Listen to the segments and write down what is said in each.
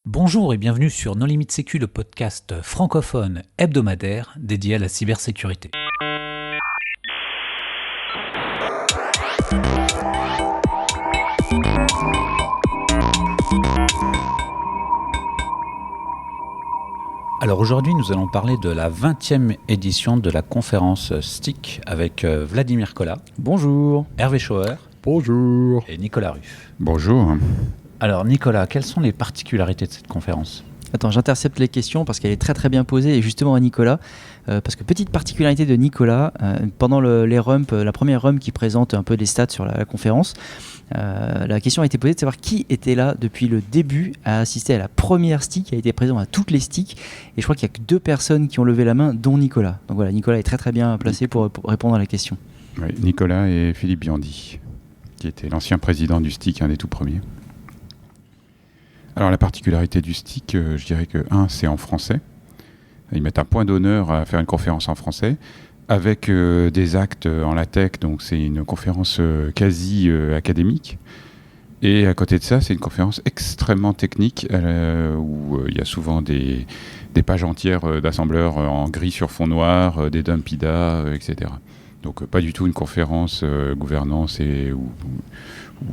Bonjour et bienvenue sur Non Limite Sécu, le podcast francophone hebdomadaire dédié à la cybersécurité. Alors aujourd'hui, nous allons parler de la 20e édition de la conférence STIC avec Vladimir Kola. Bonjour. Hervé Schauer. Bonjour. Et Nicolas Ruff. Bonjour. Alors Nicolas, quelles sont les particularités de cette conférence ? Attends, j'intercepte les questions parce qu'elle est très très bien posée et justement à Nicolas, parce que petite particularité de Nicolas, pendant les rumps, la première rump qui présente un peu des stats sur la conférence, la question a été posée de savoir qui était là depuis le début à assister à la première STIC, qui a été présent à toutes les STIC, et je crois qu'il n'y a que 2 personnes qui ont levé la main, dont Nicolas. Donc voilà, Nicolas est très très bien placé pour répondre à la question. Oui, Nicolas et Philippe Biandy, qui était l'ancien président du STIC, un des tout premiers. Alors la particularité du STIC, je dirais que c'est en français. Ils mettent un point d'honneur à faire une conférence en français, avec des actes en LaTeX, donc c'est une conférence quasi académique. Et à côté de ça, c'est une conférence extrêmement technique, où il y a souvent des pages entières d'assembleurs en gris sur fond noir, des dumpidas, etc. Donc pas du tout une conférence gouvernance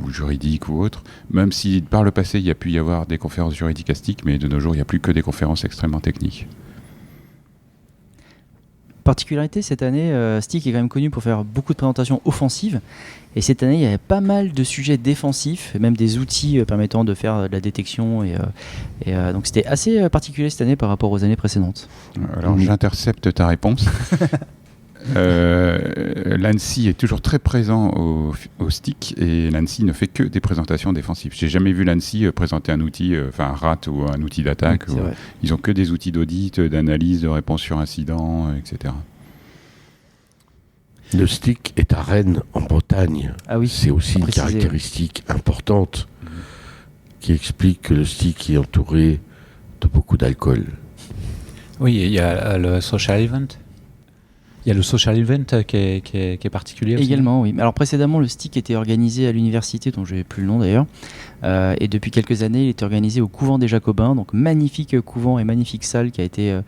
ou juridique ou autre, même si par le passé il y a pu y avoir des conférences juridiques à STIC, mais de nos jours il n'y a plus que des conférences extrêmement techniques. Particularité, cette année, STIC est quand même connu pour faire beaucoup de présentations offensives, et cette année il y avait pas mal de sujets défensifs, et même des outils permettant de faire de la détection, et donc c'était assez particulier cette année par rapport aux années précédentes. Alors j'intercepte ta réponse. L'ANSSI est toujours très présent au STIC, et l'ANSSI ne fait que des présentations défensives. J'ai jamais vu l'ANSSI présenter un outil, un RAT ou un outil d'attaque. Ils ont que des outils d'audit, d'analyse, de réponse sur incident, etc. Le STIC est à Rennes, en Bretagne. Ah oui, c'est aussi une caractéristique importante qui explique que le STIC est entouré de beaucoup d'alcool. Oui, il y a le social event. Il y a le social event qui est particulier aussi. Également, oui. Alors précédemment, le STIC était organisé à l'université, dont je n'ai plus le nom d'ailleurs, et depuis quelques années, il était organisé au couvent des Jacobins, donc magnifique couvent et magnifique salle qui a été,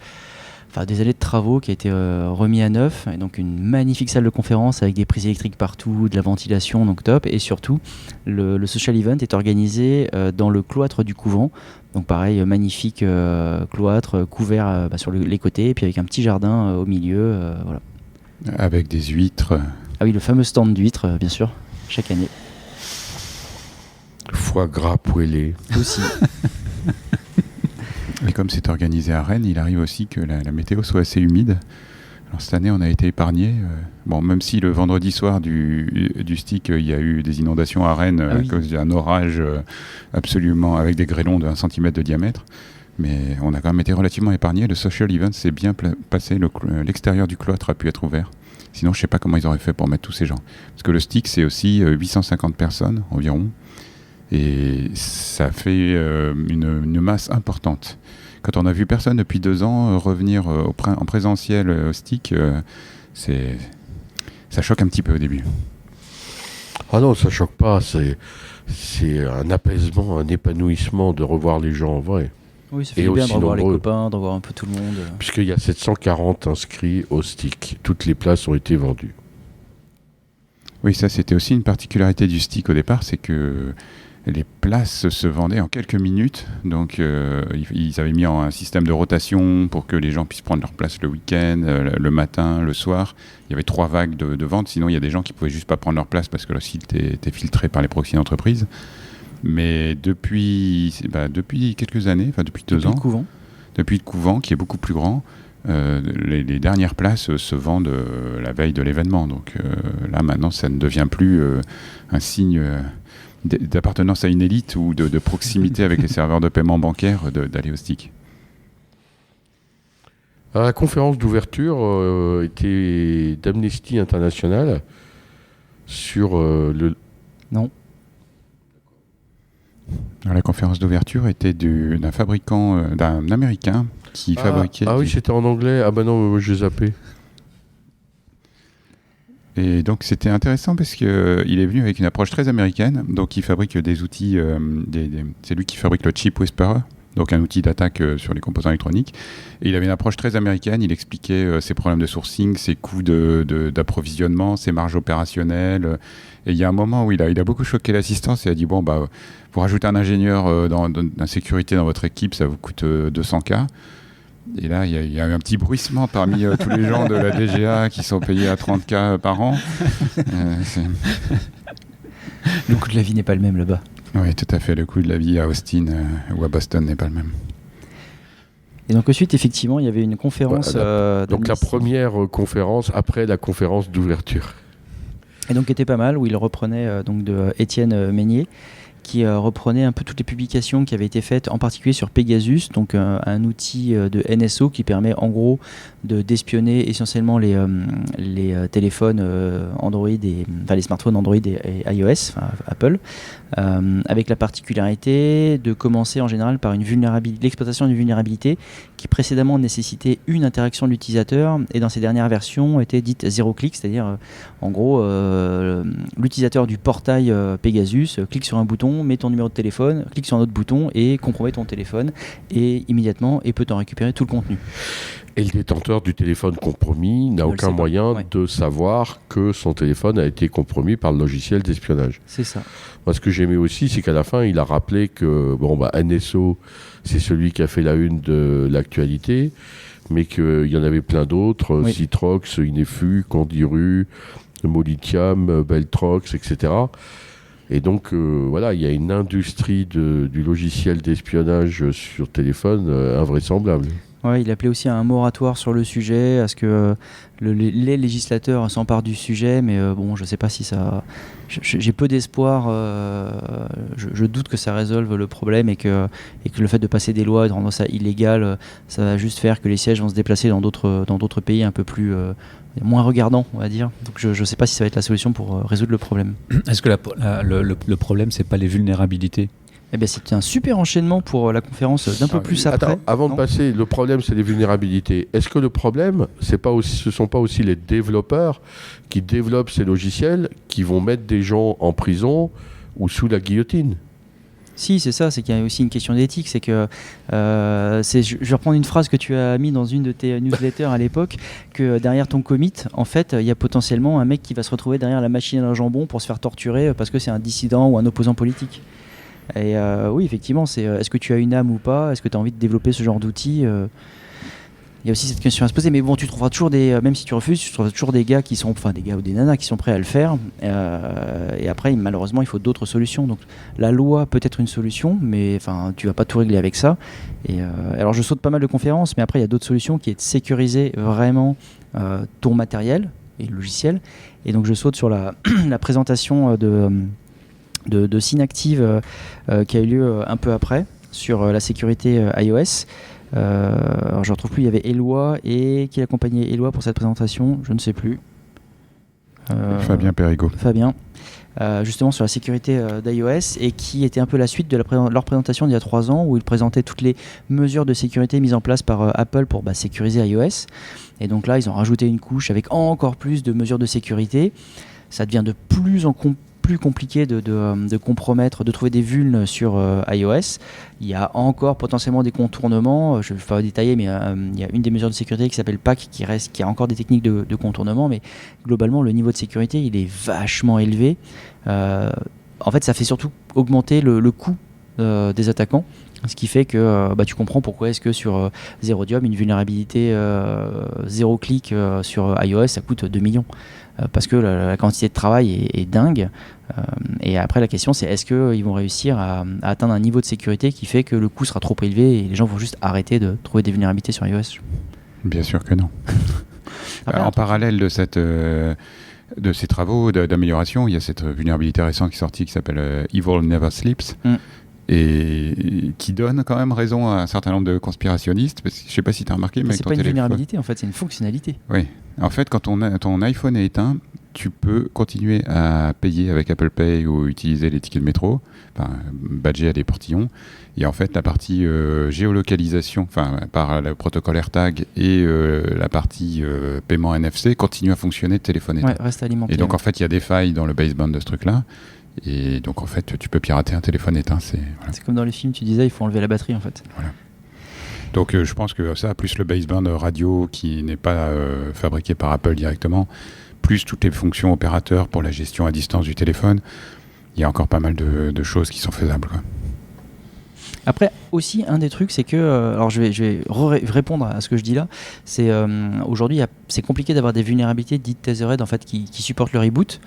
des années de travaux, qui a été remis à neuf, et donc une magnifique salle de conférence avec des prises électriques partout, de la ventilation, donc top, et surtout, le social event est organisé dans le cloître du couvent. Donc pareil, magnifique cloître couvert sur les côtés, et puis avec un petit jardin au milieu. Voilà. Avec des huîtres. Ah oui, le fameux stand d'huîtres, bien sûr, chaque année. Foie gras poêlé. Aussi. Et comme c'est organisé à Rennes, il arrive aussi que la météo soit assez humide. Alors cette année, on a été épargné. Même si le vendredi soir du STIC, il y a eu des inondations à Rennes à cause d'un orage absolument avec des grêlons de 1 cm de diamètre. Mais on a quand même été relativement épargné. Le social event s'est bien passé. L'extérieur du cloître a pu être ouvert. Sinon, je ne sais pas comment ils auraient fait pour mettre tous ces gens. Parce que le STIC, c'est aussi 850 personnes environ. Et ça fait une masse importante. Quand on a vu personne depuis 2 ans revenir en présentiel au STIC, ça choque un petit peu au début. Ah non, ça choque pas. C'est un apaisement, un épanouissement de revoir les gens en vrai. Oui, ça fait bien de revoir les copains, de revoir un peu tout le monde. Puisqu'il y a 740 inscrits au STIC. Toutes les places ont été vendues. Oui, ça c'était aussi une particularité du STIC au départ, c'est que les places se vendaient en quelques minutes. Donc ils avaient mis un système de rotation pour que les gens puissent prendre leur place le week-end, le matin, le soir. Il y avait 3 vagues de vente. Sinon, il y a des gens qui ne pouvaient juste pas prendre leur place parce que le site était filtré par les proxys d'entreprise. Mais depuis quelques années, depuis 2 ans, depuis le couvent qui est beaucoup plus grand, les dernières places se vendent la veille de l'événement. Donc là, maintenant, ça ne devient plus un signe d'appartenance à une élite ou de proximité avec les serveurs de paiement bancaire d'aller au STIC. La conférence d'ouverture était d'Amnesty International sur le... Non. Alors, la conférence d'ouverture était d'un fabricant, d'un Américain qui fabriquait... Ah oui, c'était en anglais. Ah bah non, j'ai zappé. Et donc c'était intéressant parce qu'il est venu avec une approche très américaine. Donc il fabrique des outils, c'est lui qui fabrique le Chip Whisperer, donc un outil d'attaque sur les composants électroniques. Et il avait une approche très américaine, il expliquait ses problèmes de sourcing, ses coûts d'approvisionnement, ses marges opérationnelles. Et il y a un moment où il a beaucoup choqué l'assistance et a dit, bon, pour ajouter un ingénieur dans la sécurité dans votre équipe, ça vous coûte 200K. Et là, il y a eu un petit bruissement parmi tous les gens de la DGA qui sont payés à 30K par an. Le coût de la vie n'est pas le même là-bas. Oui, tout à fait. Le coût de la vie à Austin ou à Boston n'est pas le même. Et donc ensuite, effectivement, il y avait une conférence... donc la première conférence après la conférence d'ouverture. Et donc qui était pas mal, où il reprenait donc de Étienne Meignier, qui reprenait un peu toutes les publications qui avaient été faites, en particulier sur Pegasus, donc un outil de NSO qui permet en gros d'espionner essentiellement les téléphones Android les smartphones Android et iOS, Apple, avec la particularité de commencer en général par l'exploitation d'une vulnérabilité qui précédemment nécessitait une interaction de l'utilisateur et dans ces dernières versions était dite zéro clic, c'est-à-dire en gros l'utilisateur du portail Pegasus clique sur un bouton, met ton numéro de téléphone, clique sur un autre bouton et compromet ton téléphone et immédiatement peut en récupérer tout le contenu. Et le détenteur du téléphone compromis n'a aucun moyen de savoir que son téléphone a été compromis par le logiciel d'espionnage. C'est ça. Moi, ce que j'aimais aussi, c'est qu'à la fin, il a rappelé que NSO, c'est celui qui a fait la une de l'actualité, mais qu'il y en avait plein d'autres, Citrox, Inefu, Candiru, Molitiam, Beltrox, etc. Et donc, il y a une industrie du logiciel d'espionnage sur téléphone invraisemblable. Ouais, il appelait aussi à un moratoire sur le sujet, à ce que les législateurs s'emparent du sujet, mais je ne sais pas si ça... J'ai peu d'espoir, je doute que ça résolve le problème et que le fait de passer des lois et de rendre ça illégal, ça va juste faire que les sièges vont se déplacer dans d'autres pays un peu plus... moins regardants, on va dire. Donc je ne sais pas si ça va être la solution pour résoudre le problème. Est-ce que le problème, c'est pas les vulnérabilités ? Eh bien, c'était un super enchaînement pour la conférence d'un peu plus après. Attends, avant de passer, le problème, c'est les vulnérabilités. Est-ce que le problème, ce ne sont pas aussi les développeurs qui développent ces logiciels qui vont mettre des gens en prison ou sous la guillotine ? Si, c'est ça, c'est qu'il y a aussi une question d'éthique, c'est que, je vais reprendre une phrase que tu as mis dans une de tes newsletters à l'époque, que derrière ton commit, en fait, il y a potentiellement un mec qui va se retrouver derrière la machine à jambon pour se faire torturer parce que c'est un dissident ou un opposant politique. Et oui, effectivement, c'est est-ce que tu as une âme ou pas ? Est-ce que tu as envie de développer ce genre d'outils ? Il y a aussi cette question à se poser, mais bon, tu trouveras toujours même si tu refuses, tu trouveras toujours des gars ou des nanas qui sont prêts à le faire. Et après, malheureusement, il faut d'autres solutions. Donc, la loi peut être une solution, mais tu vas pas tout régler avec ça. Et alors, je saute pas mal de conférences, mais après, il y a d'autres solutions qui est de sécuriser vraiment ton matériel et le logiciel. Et donc, je saute sur la présentation de Synactive qui a eu lieu un peu après sur la sécurité iOS. Alors je ne retrouve plus, il y avait Éloi et qui accompagnait Éloi pour cette présentation, je ne sais plus. Fabien Perrigo. Fabien, justement sur la sécurité d'iOS et qui était un peu la suite de leur présentation d'il y a 3 ans où ils présentaient toutes les mesures de sécurité mises en place par Apple pour sécuriser iOS. Et donc là, ils ont rajouté une couche avec encore plus de mesures de sécurité. Ça devient de plus en plus compliqué de compromettre, de trouver des vulnes sur iOS. Il y a encore potentiellement des contournements, je ne vais pas détailler, mais il y a une des mesures de sécurité qui s'appelle PAC qui a encore des techniques de contournement, mais globalement le niveau de sécurité il est vachement élevé. En fait ça fait surtout augmenter le coût des attaquants, ce qui fait que tu comprends pourquoi est-ce que sur Zerodium une vulnérabilité 0 clic sur iOS ça coûte 2 millions. Parce que la quantité de travail est dingue. Et après, la question, c'est est-ce qu'ils vont réussir à atteindre un niveau de sécurité qui fait que le coût sera trop élevé et les gens vont juste arrêter de trouver des vulnérabilités sur iOS ? Bien sûr que non. En parallèle de ces travaux d'amélioration, il y a cette vulnérabilité récente qui est sortie qui s'appelle Evil Never Sleeps. Et qui donne quand même raison à un certain nombre de conspirationnistes. Parce que, je ne sais pas si tu as remarqué, mais c'est pas une vulnérabilité, en fait, c'est une fonctionnalité. Oui. En fait, quand ton iPhone est éteint, tu peux continuer à payer avec Apple Pay ou utiliser les tickets de métro, badger à des portillons. Et en fait, la partie géolocalisation, par le protocole AirTag et la partie paiement NFC continue à fonctionner de téléphone éteint. Ouais, reste alimenté. Et donc, en fait, il y a des failles dans le baseband de ce truc-là. Et donc, en fait, tu peux pirater un téléphone éteint. C'est comme dans les films, tu disais, il faut enlever la batterie, en fait. Voilà. Donc, je pense que ça, plus le baseband radio qui n'est pas fabriqué par Apple directement, plus toutes les fonctions opérateurs pour la gestion à distance du téléphone, il y a encore pas mal de choses qui sont faisables, quoi. Après, aussi, un des trucs, c'est que... alors, je vais répondre à ce que je dis là. C'est aujourd'hui, c'est compliqué d'avoir des vulnérabilités dites Tethered, en fait, qui supportent le reboot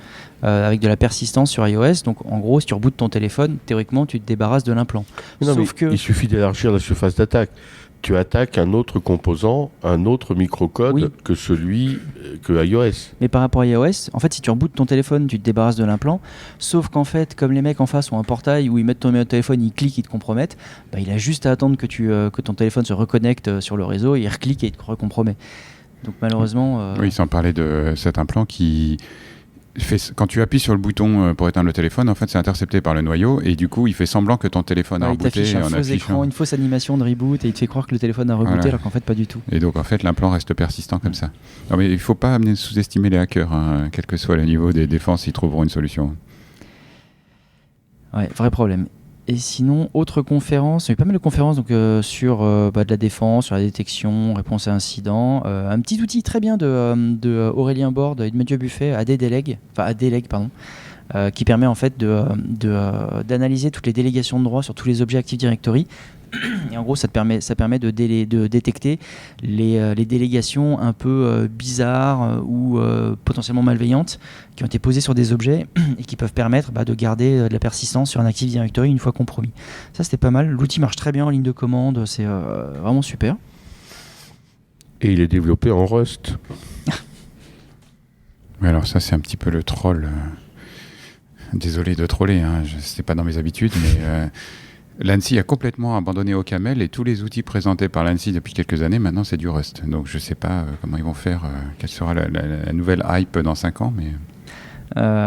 avec de la persistance sur iOS. Donc, en gros, si tu rebootes ton téléphone, théoriquement, tu te débarrasses de l'implant. Sauf que... Il suffit d'élargir la surface d'attaque. Tu attaques un autre composant, un autre microcode que celui que iOS. Mais par rapport à iOS, en fait, si tu rebootes ton téléphone, tu te débarrasses de l'implant. Sauf qu'en fait, comme les mecs en face ont un portail où ils mettent ton téléphone, ils cliquent, ils te compromettent, il a juste à attendre que ton téléphone se reconnecte sur le réseau, il reclique et il te recompromet. Donc malheureusement... Oui, sans parler de cet implant qui... Quand tu appuies sur le bouton pour éteindre le téléphone, en fait, c'est intercepté par le noyau et du coup, il fait semblant que ton téléphone a rebooté. Il t'affiche un faux écran, une fausse animation de reboot et il te fait croire que le téléphone a rebooté alors qu'en fait, pas du tout. Et donc, en fait, l'implant reste persistant comme ça. Non, mais il ne faut pas sous-estimer les hackers, hein. Quel que soit le niveau des défenses, ils trouveront une solution. Ouais, vrai problème. Et sinon, autre conférence, il y a eu pas mal de conférences donc, sur de la défense, sur la détection, réponse à incidents. Un petit outil très bien de Aurélien Borde et de Mathieu Buffet, AD-Deleg, qui permet en fait d'analyser toutes les délégations de droits sur tous les objets Active Directory. Et en gros, ça permet de détecter les délégations un peu bizarres ou potentiellement malveillantes qui ont été posées sur des objets et qui peuvent permettre de garder de la persistance sur un Active Directory une fois compromis. Ça, c'était pas mal. L'outil marche très bien en ligne de commande. C'est vraiment super. Et il est développé en Rust. Mais alors ça, c'est un petit peu le troll. Désolé de troller, hein. C'est pas dans mes habitudes, mais... L'ANSI a complètement abandonné OCaml et tous les outils présentés par l'ANSI depuis quelques années, maintenant c'est du Rust. Donc je ne sais pas comment ils vont faire, quelle sera la nouvelle hype dans 5 ans. Mais...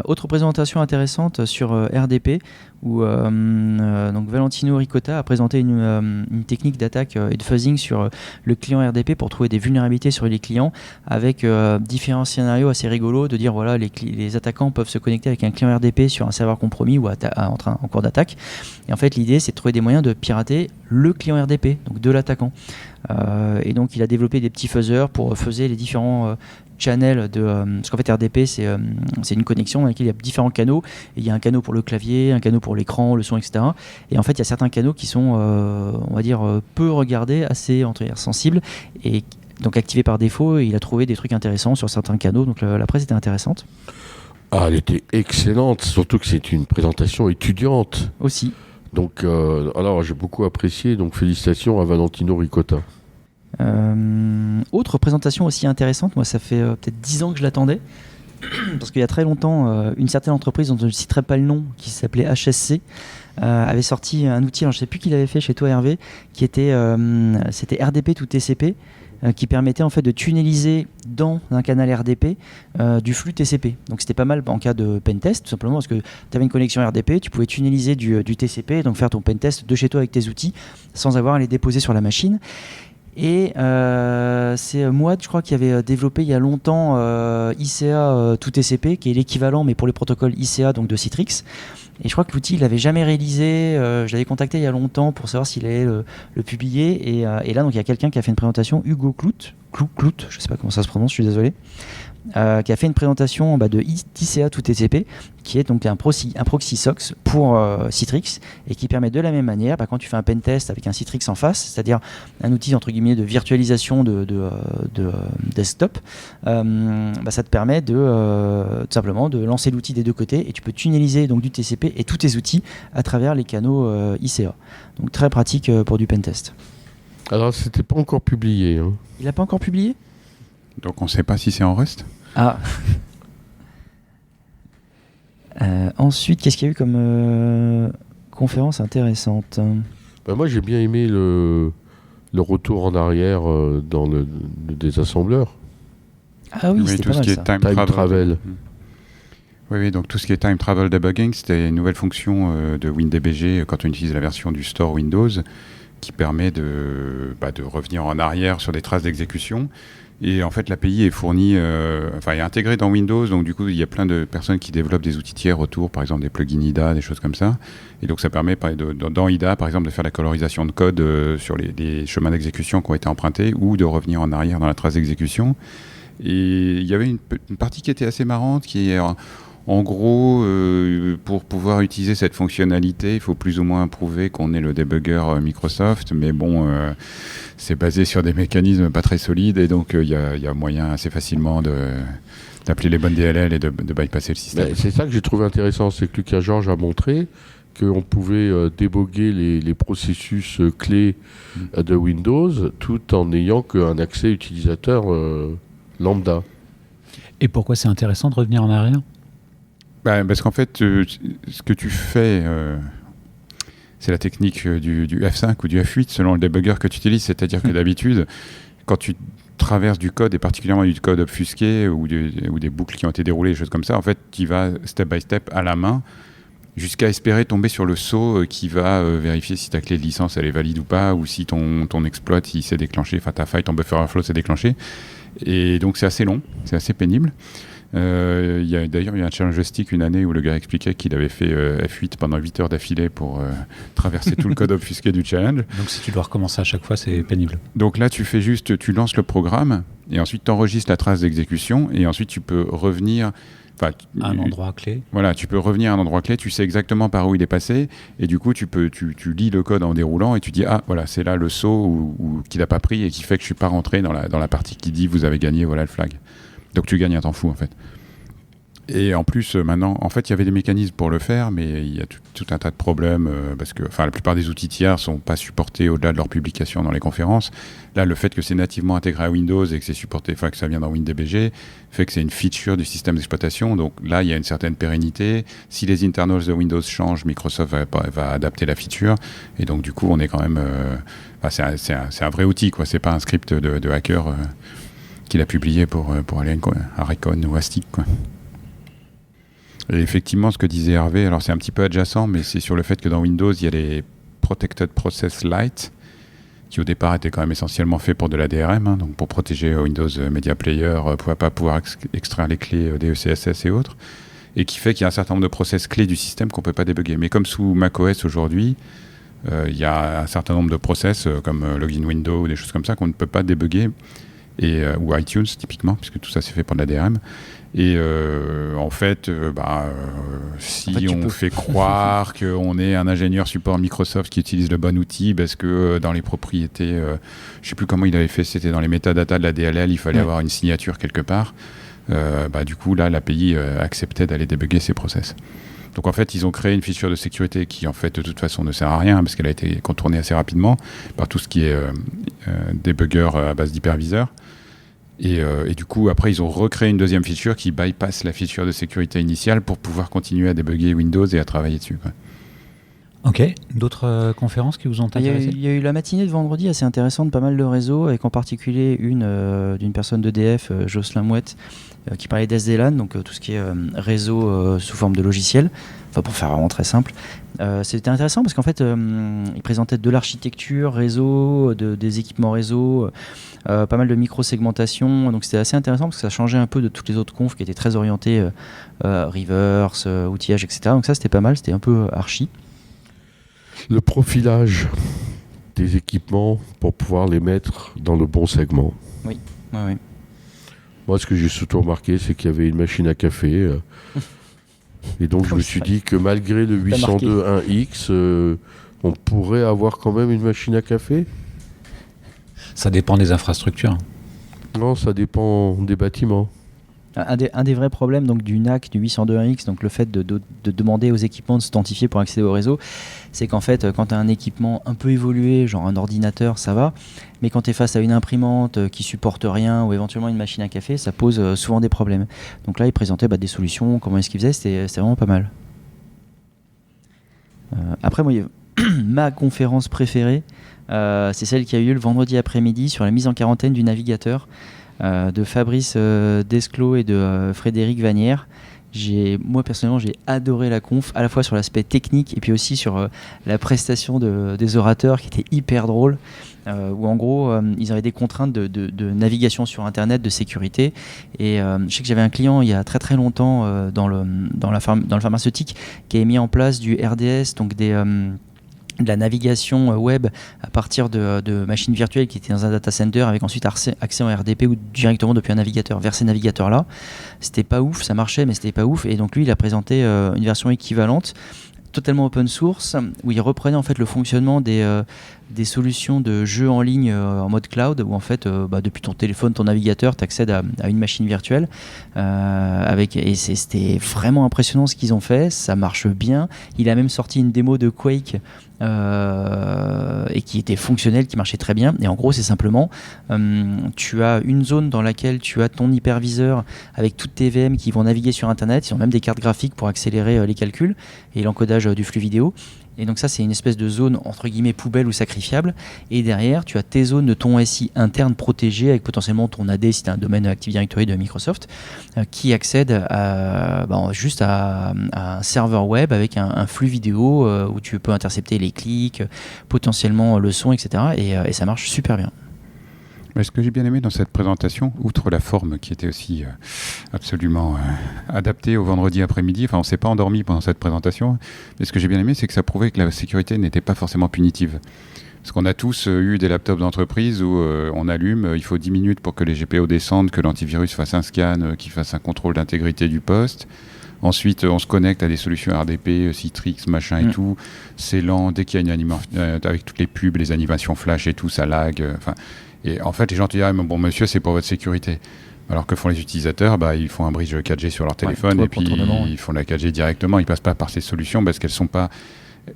Autre présentation intéressante sur RDP où donc Valentino Ricotta a présenté une technique d'attaque et de fuzzing sur le client RDP pour trouver des vulnérabilités sur les clients avec différents scénarios assez rigolos de dire voilà les attaquants peuvent se connecter avec un client RDP sur un serveur compromis ou en cours d'attaque et en fait l'idée c'est de trouver des moyens de pirater le client RDP donc de l'attaquant et donc il a développé des petits fuzzers pour fuzzer les différents channel parce qu'en fait RDP c'est une connexion dans laquelle il y a différents canaux et il y a un canot pour le clavier, un canot pour l'écran, le son, etc. Et en fait il y a certains canaux qui sont on va dire peu regardés, assez sensibles et donc activés par défaut et il a trouvé des trucs intéressants sur certains canaux donc la presse était intéressante. Ah, elle était excellente, surtout que c'est une présentation étudiante aussi. Donc alors j'ai beaucoup apprécié, donc félicitations à Valentino Ricotta. Autre présentation aussi intéressante, moi ça fait peut-être 10 ans que je l'attendais parce qu'il y a très longtemps une certaine entreprise dont je ne citerai pas le nom qui s'appelait HSC avait sorti un outil, alors je ne sais plus qui l'avait fait chez toi Hervé, qui était c'était RDP to TCP qui permettait en fait de tunneliser dans un canal RDP du flux TCP. Donc c'était pas mal en cas de pentest, tout simplement parce que tu avais une connexion RDP, tu pouvais tunneliser du TCP, donc faire ton pentest de chez toi avec tes outils sans avoir à les déposer sur la machine. Et c'est Mouad, je crois, qui avait développé il y a longtemps ICA to TCP, qui est l'équivalent, mais pour les protocoles ICA, donc de Citrix. Et je crois que l'outil, il l'avait jamais réalisé. Je l'avais contacté il y a longtemps pour savoir s'il allait le publier. Et là, donc, il y a quelqu'un qui a fait une présentation, Hugo Clout, je sais pas comment ça se prononce, je suis désolé. Qui a fait une présentation de ICA to TCP, qui est donc un proxy SOX pour Citrix et qui permet de la même manière, quand tu fais un pentest avec un Citrix en face, c'est-à-dire un outil entre guillemets de virtualisation de desktop, ça te permet tout simplement de lancer l'outil des deux côtés et tu peux tunneliser donc du TCP et tous tes outils à travers les canaux ICA. Donc très pratique pour du pentest. Alors c'était pas encore publié. Hein. Il n'a pas encore publié ? Donc on ne sait pas si c'est en Rust. Ah. Ensuite, qu'est-ce qu'il y a eu comme conférence intéressante ? Moi, j'ai bien aimé le retour en arrière dans le désassembleur. Ah oui, c'était tout pas ce mal, qui est ça. time travel. Mmh. Oui, donc tout ce qui est time travel debugging, c'était une nouvelle fonction de WinDBG quand on utilise la version du store Windows qui permet de revenir en arrière sur des traces d'exécution. Et en fait, l'API est fournie, est intégrée dans Windows. Donc du coup, il y a plein de personnes qui développent des outils tiers autour, par exemple des plugins IDA, des choses comme ça. Et donc ça permet dans IDA, par exemple, de faire la colorisation de code sur les chemins d'exécution qui ont été empruntés ou de revenir en arrière dans la trace d'exécution. Et il y avait une partie qui était assez marrante, qui est en gros, pour pouvoir utiliser cette fonctionnalité, il faut plus ou moins prouver qu'on est le debugger Microsoft, mais bon, c'est basé sur des mécanismes pas très solides, et donc il y a moyen assez facilement d'appeler les bonnes DLL et de bypasser le système. C'est ça que j'ai trouvé intéressant, c'est que Lucas Georges a montré qu'on pouvait déboguer les processus clés de Windows tout en n'ayant qu'un accès utilisateur lambda. Et pourquoi c'est intéressant de revenir en arrière ? Parce qu'en fait, ce que tu fais, c'est la technique du F5 ou du F8 selon le debugger que tu utilises. C'est-à-dire que d'habitude, quand tu traverses du code, et particulièrement du code obfusqué ou des boucles qui ont été déroulées, des choses comme ça, en fait, tu vas step by step à la main jusqu'à espérer tomber sur le saut qui va vérifier si ta clé de licence elle est valide ou pas, ou si ton exploit il s'est déclenché, enfin ta faille, ton buffer overflow s'est déclenché. Et donc c'est assez long, c'est assez pénible. D'ailleurs, il y a un challenge stick une année où le gars expliquait qu'il avait fait F8 pendant 8 heures d'affilée pour traverser tout le code obfusqué du challenge. Donc si tu dois recommencer à chaque fois, c'est pénible. Donc là, tu lances le programme et ensuite tu enregistres la trace d'exécution et ensuite tu peux revenir à un endroit clé. Voilà, tu peux revenir à un endroit clé, tu sais exactement par où il est passé et du coup tu lis le code en déroulant et tu dis voilà, c'est là le saut qu'il n'a pas pris et qui fait que je suis pas rentré dans la partie qui dit vous avez gagné, voilà le flag. Donc tu gagnes un temps fou en fait. Et en plus maintenant, en fait il y avait des mécanismes pour le faire, mais il y a tout un tas de problèmes parce que la plupart des outils tiers sont pas supportés au-delà de leur publication dans les conférences. Là, le fait que c'est nativement intégré à Windows et que c'est supporté, que ça vient dans WinDBG, fait que c'est une feature du système d'exploitation. Donc là, il y a une certaine pérennité. Si les internals de Windows changent, Microsoft va adapter la feature. Et donc du coup, on est quand même, c'est un vrai outil, quoi. C'est pas un script de hacker qu'il a publié pour aller à Recon ou à Stick, quoi. Et effectivement, ce que disait Hervé, alors c'est un petit peu adjacent, mais c'est sur le fait que dans Windows, il y a les Protected Process Lite, qui au départ étaient quand même essentiellement faits pour de la DRM, donc pour protéger Windows Media Player, pour pas pouvoir extraire les clés DECSS et autres, et qui fait qu'il y a un certain nombre de process clés du système qu'on ne peut pas débugger. Mais comme sous macOS aujourd'hui, il y a un certain nombre de process, comme Login Window ou des choses comme ça, qu'on ne peut pas débugger, ou iTunes typiquement, puisque tout ça c'est fait pour de la DRM. Et en fait, si on fait croire qu'on est un ingénieur support Microsoft qui utilise le bon outil, parce que dans les propriétés, je ne sais plus comment il avait fait, c'était dans les métadatas de la DLL, il fallait avoir une signature quelque part. Du coup, là, l'API acceptait d'aller débugger ces process. Donc en fait, ils ont créé une feature de sécurité qui, en fait, de toute façon, ne sert à rien, parce qu'elle a été contournée assez rapidement par tout ce qui est débugger à base d'hyperviseur. Et du coup, après, ils ont recréé une deuxième feature qui bypass la feature de sécurité initiale pour pouvoir continuer à débugger Windows et à travailler dessus, quoi. Ok, d'autres conférences qui vous ont intéressé ? Il y a eu la matinée de vendredi assez intéressante, pas mal de réseaux, avec en particulier une d'une personne d'EDF, Jocelyn Mouette, qui parlait d'SDLAN, donc tout ce qui est réseau sous forme de logiciel, pour faire vraiment très simple. C'était intéressant parce qu'en fait, il présentait de l'architecture réseau, des équipements réseau, pas mal de micro-segmentation, donc c'était assez intéressant parce que ça changeait un peu de toutes les autres confs qui étaient très orientées reverse, outillage, etc. Donc ça, c'était pas mal, c'était un peu archi. Le profilage des équipements pour pouvoir les mettre dans le bon segment. Oui. Moi, ce que j'ai surtout remarqué, c'est qu'il y avait une machine à café. Et donc, je me suis dit que malgré le 802.1x, on pourrait avoir quand même une machine à café. Ça dépend des infrastructures. Non, ça dépend des bâtiments. Un des vrais problèmes donc, du NAC, du 802.1x, donc le fait de demander aux équipements de s'authentifier pour accéder au réseau, c'est qu'en fait, quand tu as un équipement un peu évolué, genre un ordinateur, ça va, mais quand tu es face à une imprimante qui supporte rien ou éventuellement une machine à café, ça pose souvent des problèmes. Donc là, ils présentaient des solutions, comment est-ce qu'ils faisaient, c'était vraiment pas mal. Après, moi, ma conférence préférée, c'est celle qui a eu lieu le vendredi après-midi sur la mise en quarantaine du navigateur, de Fabrice Desclos et de Frédéric Vanière, Moi personnellement, j'ai adoré la conf, à la fois sur l'aspect technique et puis aussi sur la prestation des orateurs qui était hyper drôle. Où en gros ils avaient des contraintes de navigation sur internet, de sécurité, et je sais que j'avais un client il y a très très longtemps dans le pharmaceutique qui avait mis en place du RDS, donc de la navigation web à partir de machines virtuelles qui étaient dans un data center, avec ensuite accès en RDP ou directement depuis un navigateur vers ces navigateurs là. C'était pas ouf, ça marchait mais c'était pas ouf, et donc lui il a présenté une version équivalente totalement open source, où il reprenait en fait le fonctionnement des solutions de jeux en ligne en mode cloud, où en fait depuis ton téléphone, ton navigateur, tu accèdes à une machine virtuelle et c'était vraiment impressionnant ce qu'ils ont fait, ça marche bien. Il a même sorti une démo de Quake et qui était fonctionnelle, qui marchait très bien, et en gros c'est simplement tu as une zone dans laquelle tu as ton hyperviseur avec toutes tes VM qui vont naviguer sur internet, ils ont même des cartes graphiques pour accélérer les calculs et l'encodage du flux vidéo. Et donc ça c'est une espèce de zone entre guillemets poubelle ou sacrifiable, et derrière tu as tes zones de ton SI interne protégées avec potentiellement ton AD si tu as un domaine Active Directory de Microsoft qui accède juste à un serveur web avec un flux vidéo où tu peux intercepter les clics, potentiellement le son, etc. Et ça marche super bien. Mais ce que j'ai bien aimé dans cette présentation, outre la forme qui était aussi absolument adaptée au vendredi après-midi, enfin on ne s'est pas endormi pendant cette présentation, mais ce que j'ai bien aimé, c'est que ça prouvait que la sécurité n'était pas forcément punitive. Parce qu'on a tous eu des laptops d'entreprise où on allume, il faut 10 minutes pour que les GPO descendent, que l'antivirus fasse un scan, qu'il fasse un contrôle d'intégrité du poste. Ensuite, on se connecte à des solutions RDP, Citrix, machin et tout. C'est lent, dès qu'il y a une animation, avec toutes les pubs, les animations flash et tout, ça lag. Et en fait, les gens te disent « Ah, bon monsieur, c'est pour votre sécurité ». Alors que font les utilisateurs, ils font un bridge 4G sur leur téléphone et puis ils font la 4G directement. Ils passent pas par ces solutions parce qu'elles sont pas...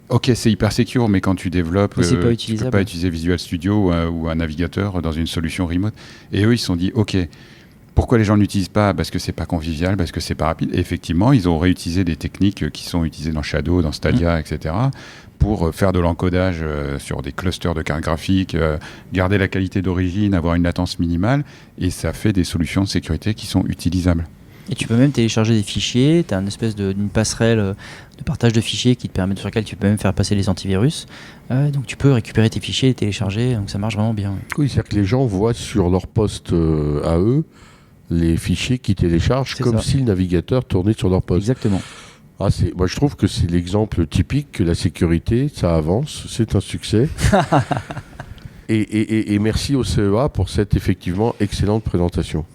Ok, c'est hyper secure, mais quand tu développes, tu peux pas utiliser Visual Studio ou un navigateur dans une solution remote. Et eux, ils se sont dit « Ok, pourquoi les gens ne l'utilisent pas ? Parce que c'est pas convivial, parce que c'est pas rapide. » Et effectivement, ils ont réutilisé des techniques qui sont utilisées dans Shadow, dans Stadia, etc., pour faire de l'encodage sur des clusters de cartes graphiques, garder la qualité d'origine, avoir une latence minimale, et ça fait des solutions de sécurité qui sont utilisables. Et tu peux même télécharger des fichiers, tu as une espèce d'une passerelle de partage de fichiers qui te permet, sur laquelle tu peux même faire passer les antivirus. Donc tu peux récupérer tes fichiers et télécharger, donc ça marche vraiment bien. Oui, c'est-à-dire que les gens voient sur leur poste à eux les fichiers qu'ils téléchargent comme si le navigateur tournait sur leur poste. Exactement. Moi, je trouve que c'est l'exemple typique que la sécurité, ça avance, c'est un succès. et merci au CEA pour cette effectivement excellente présentation.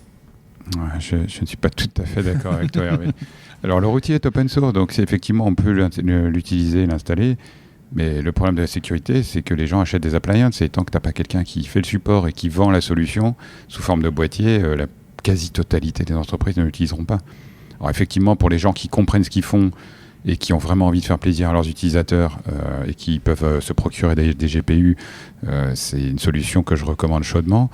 Ouais, je ne suis pas tout à fait d'accord avec toi, Hervé. Alors, le outil est open source, donc c'est effectivement, on peut l'utiliser, l'installer. Mais le problème de la sécurité, c'est que les gens achètent des appliances, et tant que tu n'as pas quelqu'un qui fait le support et qui vend la solution sous forme de boîtier, la quasi-totalité des entreprises ne l'utiliseront pas. Alors effectivement, pour les gens qui comprennent ce qu'ils font et qui ont vraiment envie de faire plaisir à leurs utilisateurs et qui peuvent se procurer des GPU, c'est une solution que je recommande chaudement.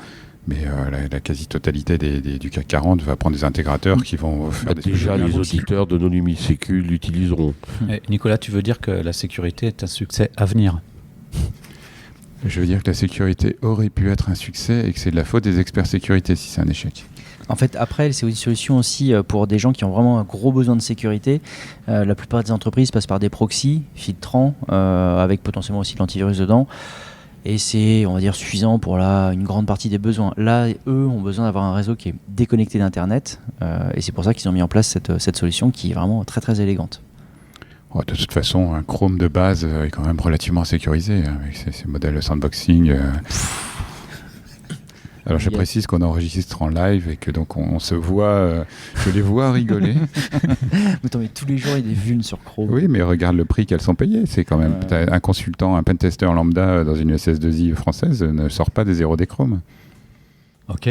Mais la quasi-totalité du CAC 40 va prendre des intégrateurs qui vont faire des déjà, les auditeurs de nos limites sécu l'utiliseront. Nicolas, tu veux dire que la sécurité est un succès à venir ? Je veux dire que la sécurité aurait pu être un succès et que c'est de la faute des experts sécurité si c'est un échec. En fait, après, c'est une solution aussi pour des gens qui ont vraiment un gros besoin de sécurité. La plupart des entreprises passent par des proxys filtrants, avec potentiellement aussi de l'antivirus dedans. Et c'est, on va dire, suffisant pour une grande partie des besoins. Là, eux ont besoin d'avoir un réseau qui est déconnecté d'Internet. Et c'est pour ça qu'ils ont mis en place cette solution qui est vraiment très très élégante. Ouais, de toute façon, un Chrome de base est quand même relativement sécurisé avec ces modèles de sandboxing. Alors je précise qu'on enregistre en live et que donc on se voit, je les vois rigoler. Attends, mais tous les jours il y a des vulnes sur Chrome. Oui, mais regarde le prix qu'elles sont payées. C'est quand même un consultant, un pentester lambda dans une SS2I française ne sort pas des 0 des Chrome. Ok.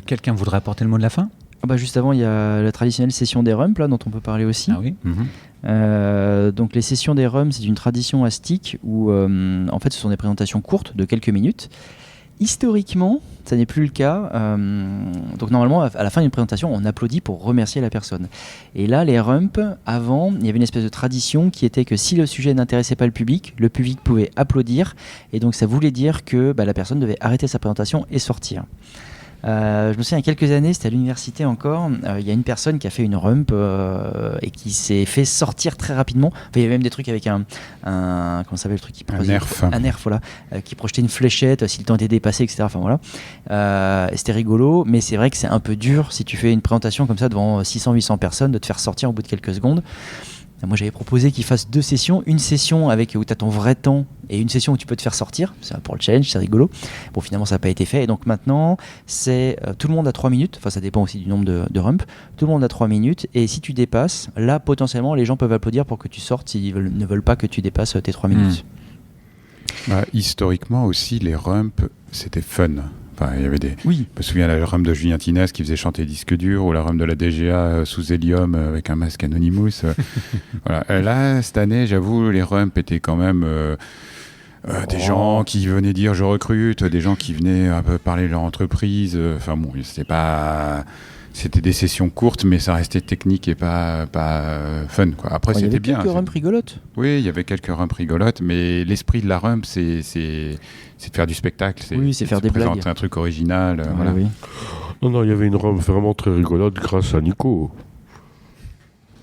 Quelqu'un voudrait apporter le mot de la fin ? Juste avant, il y a la traditionnelle session des RUMP là, dont on peut parler aussi. Ah oui. Donc les sessions des RUMP, c'est une tradition à STIC où en fait ce sont des présentations courtes de quelques minutes. Historiquement, ça n'est plus le cas. Donc normalement, à la fin d'une présentation, on applaudit pour remercier la personne. Et là, les RUMP, avant, il y avait une espèce de tradition qui était que si le sujet n'intéressait pas le public pouvait applaudir. Et donc ça voulait dire que la personne devait arrêter sa présentation et sortir. Je me souviens, il y a quelques années, c'était à l'université encore, il y a une personne qui a fait une rump et qui s'est fait sortir très rapidement. Enfin, il y avait même des trucs avec un comment ça s'appelle le truc qui un nerf, voilà, qui projetait une fléchette si le temps était dépassé, etc. Enfin voilà. Et c'était rigolo, mais c'est vrai que c'est un peu dur si tu fais une présentation comme ça devant 600-800 personnes de te faire sortir au bout de quelques secondes. Moi j'avais proposé qu'il fasse 2 sessions, une session où tu as ton vrai temps et une session où tu peux te faire sortir, c'est pour le challenge, c'est rigolo. Bon, finalement ça n'a pas été fait, et donc maintenant c'est tout le monde a 3 minutes, enfin ça dépend aussi du nombre de rump, tout le monde a 3 minutes, et si tu dépasses, là potentiellement les gens peuvent applaudir pour que tu sortes s'ils ne veulent pas que tu dépasses tes 3 minutes. Historiquement aussi, les rumps c'était fun. Enfin, il y avait des. Oui. Je me souviens la rump de Julien Tinès qui faisait chanter Disque dur, ou la rump de la DGA sous Hélium avec un masque Anonymous. Voilà. Là, cette année, j'avoue, les rumps étaient quand même des gens qui venaient dire je recrute, des gens qui venaient un peu parler de leur entreprise. Enfin bon, c'était des sessions courtes, mais ça restait technique et pas fun, quoi. Après, c'était bien. Il y avait quelques rumps rigolotes. Oui, il y avait quelques rumps rigolotes, mais l'esprit de la rump, c'est de faire du spectacle. C'est faire des blagues. Présenter un truc original. Voilà. Oui. Non, il y avait une rump vraiment très rigolote grâce à Nico.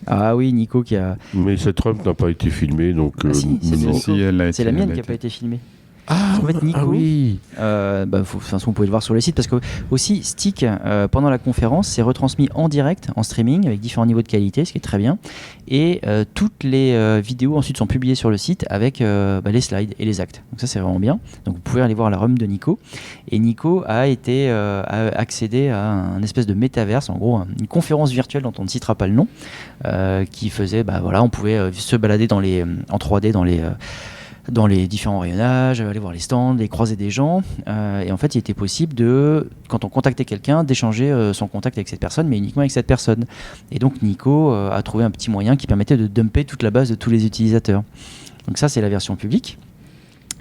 Ah oui, Nico qui a... Mais cette rump n'a pas été filmée, donc... c'est la mienne qui n'a pas été filmée. En fait, Nico, oui. De toute façon, vous pouvez le voir sur le site, parce que aussi Stick, pendant la conférence, s'est retransmis en direct, en streaming, avec différents niveaux de qualité, ce qui est très bien. Et toutes les vidéos ensuite sont publiées sur le site avec les slides et les actes. Donc ça, c'est vraiment bien. Donc vous pouvez aller voir la run de Nico. Et Nico a accédé à un espèce de métaverse, en gros une conférence virtuelle dont on ne citera pas le nom, qui faisait, on pouvait se balader en 3D dans les différents rayonnages, aller voir les stands, les croiser des gens. Et en fait, il était possible quand on contactait quelqu'un, d'échanger son contact avec cette personne, mais uniquement avec cette personne. Et donc, Nico a trouvé un petit moyen qui permettait de dumper toute la base de tous les utilisateurs. Donc ça, c'est la version publique.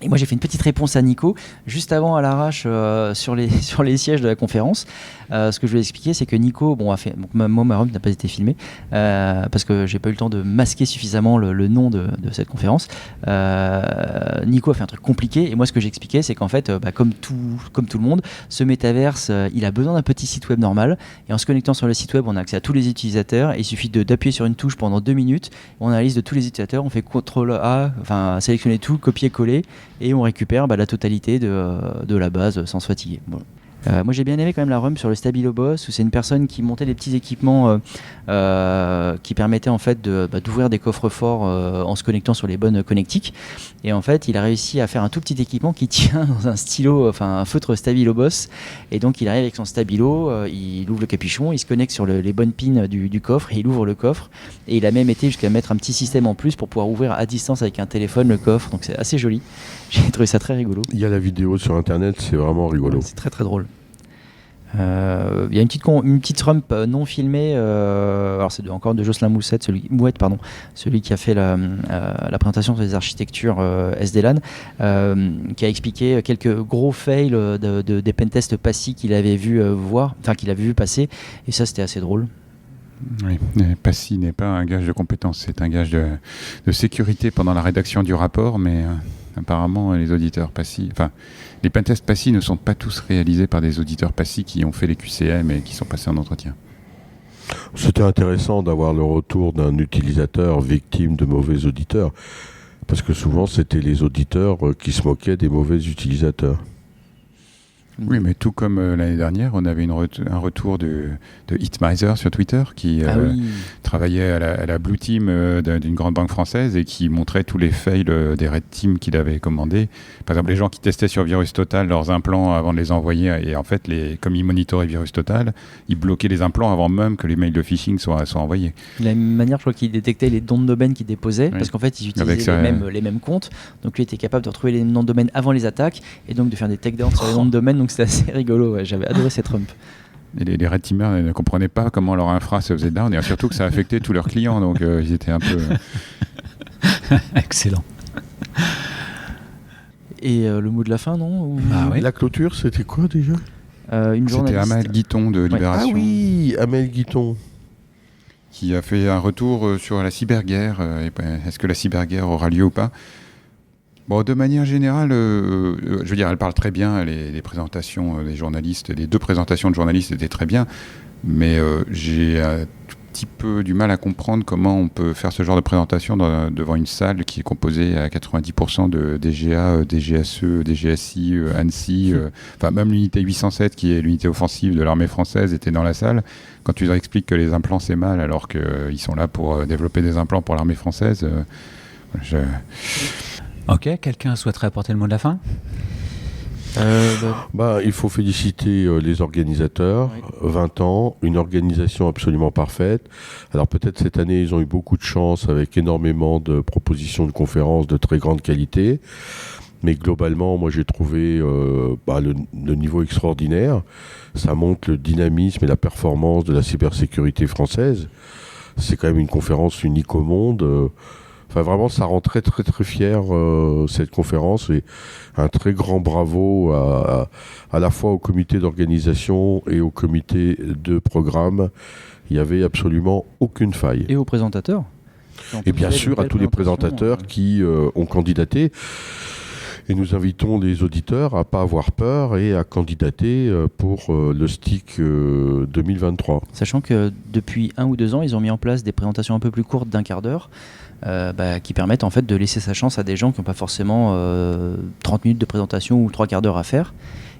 Et moi, j'ai fait une petite réponse à Nico, juste avant, à l'arrache, sur les sièges de la conférence. Ce que je voulais expliquer, c'est que Nico a fait... ma rump n'a pas été filmée, parce que j'ai pas eu le temps de masquer suffisamment le nom de cette conférence. Nico a fait un truc compliqué, et moi, ce que j'expliquais, c'est qu'en fait, comme tout le monde, ce métaverse, il a besoin d'un petit site web normal, et en se connectant sur le site web, on a accès à tous les utilisateurs, et il suffit d'appuyer sur une touche pendant 2 minutes, on a la liste de tous les utilisateurs, on fait CTRL-A, sélectionner tout, copier-coller, et on récupère la totalité de la base sans se fatiguer. Bon. Moi j'ai bien aimé quand même la rump sur le Stabilo Boss, où c'est une personne qui montait des petits équipements qui permettaient en fait d'ouvrir des coffres forts en se connectant sur les bonnes connectiques, et en fait il a réussi à faire un tout petit équipement qui tient dans un stylo, un feutre Stabilo Boss, et donc il arrive avec son Stabilo, il ouvre le capuchon, il se connecte sur les bonnes pins du coffre, et il ouvre le coffre, et il a même été jusqu'à mettre un petit système en plus pour pouvoir ouvrir à distance avec un téléphone le coffre, donc c'est assez joli. J'ai trouvé ça très rigolo. Il y a la vidéo sur internet, c'est vraiment rigolo. C'est très très drôle. Il y a une petite rump non filmée, alors c'est encore de Jocelyn Mouette, celui qui a fait la présentation sur les architectures SDLAN, qui a expliqué quelques gros fails des pentests passifs qu'il avait vu passer, et ça c'était assez drôle. Oui, PASSI n'est pas un gage de compétence, c'est un gage de sécurité pendant la rédaction du rapport, mais apparemment les auditeurs PASSI, les pentests PASSI ne sont pas tous réalisés par des auditeurs PASSI qui ont fait les QCM et qui sont passés en entretien. C'était intéressant d'avoir le retour d'un utilisateur victime de mauvais auditeurs, parce que souvent c'était les auditeurs qui se moquaient des mauvais utilisateurs. Oui, mais tout comme l'année dernière, on avait un retour de Hitmiser sur Twitter qui travaillait à la Blue Team d'une grande banque française et qui montrait tous les fails des Red Team qu'il avait commandés. Par exemple, les gens qui testaient sur Virus Total leurs implants avant de les envoyer, et en fait, comme ils monitoraient Virus Total, ils bloquaient les implants avant même que les mails de phishing soient envoyés. De la même manière, je crois qu'il détectait les noms de domaine qu'ils déposaient, parce qu'en fait, ils utilisaient les mêmes comptes. Donc lui était capable de retrouver les noms de domaine avant les attaques, et donc de faire des takedowns sur les noms de domaine. Donc c'était assez rigolo, j'avais adoré cette rump. Et les Red Teamers ne comprenaient pas comment leur infra se faisait down, et surtout que ça affectait tous leurs clients, donc ils étaient un peu... Excellent. Et le mot de la fin, non? Oui. La clôture, c'était quoi déjà? C'était Amel Guiton de Libération. Ah oui, Amel Guiton. Qui a fait un retour sur la cyberguerre. Est-ce que la cyberguerre aura lieu ou pas? Bon, de manière générale, je veux dire, elle parle très bien, les présentations des journalistes, les 2 présentations de journalistes étaient très bien, mais j'ai un tout petit peu du mal à comprendre comment on peut faire ce genre de présentation devant une salle qui est composée à 90% de DGA, DGSE, DGSI, ANSI, enfin même l'unité 807 qui est l'unité offensive de l'armée française était dans la salle. Quand tu leur expliques que les implants c'est mal alors qu'ils sont là pour développer des implants pour l'armée française, Ok, quelqu'un souhaiterait apporter le mot de la fin ? Il faut féliciter les organisateurs. Oui. 20 ans, une organisation absolument parfaite. Alors peut-être cette année, ils ont eu beaucoup de chance avec énormément de propositions de conférences de très grande qualité. Mais globalement, moi j'ai trouvé le niveau extraordinaire. Ça montre le dynamisme et la performance de la cybersécurité française. C'est quand même une conférence unique au monde. Enfin, vraiment, ça rend très, très, très fier cette conférence, et un très grand bravo à la fois au comité d'organisation et au comité de programme. Il n'y avait absolument aucune faille. Et aux présentateurs. Et bien sûr, à tous les présentateurs qui ont candidaté. Et nous invitons les auditeurs à ne pas avoir peur et à candidater pour le STIC 2023. Sachant que depuis 1 ou 2 ans, ils ont mis en place des présentations un peu plus courtes d'1 quart d'heure, qui permettent en fait de laisser sa chance à des gens qui n'ont pas forcément 30 minutes de présentation ou 3 quarts d'heure à faire.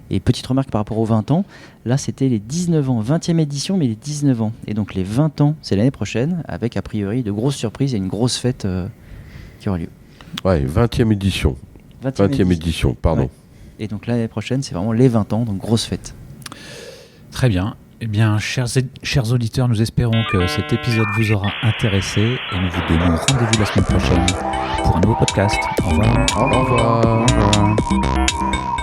Et petite remarque par rapport aux 20 ans, là c'était les 19 ans, 20e édition, mais les 19 ans. Et donc les 20 ans, c'est l'année prochaine, avec a priori de grosses surprises et une grosse fête qui aura lieu. Ouais, 20e édition. 20e édition, pardon. Ouais. Et donc l'année prochaine, c'est vraiment les 20 ans, donc grosse fête. Très bien. Eh bien, chers auditeurs, nous espérons que cet épisode vous aura intéressé et nous vous donnons rendez-vous la semaine prochaine pour un nouveau podcast. Au revoir. Au revoir. Au revoir.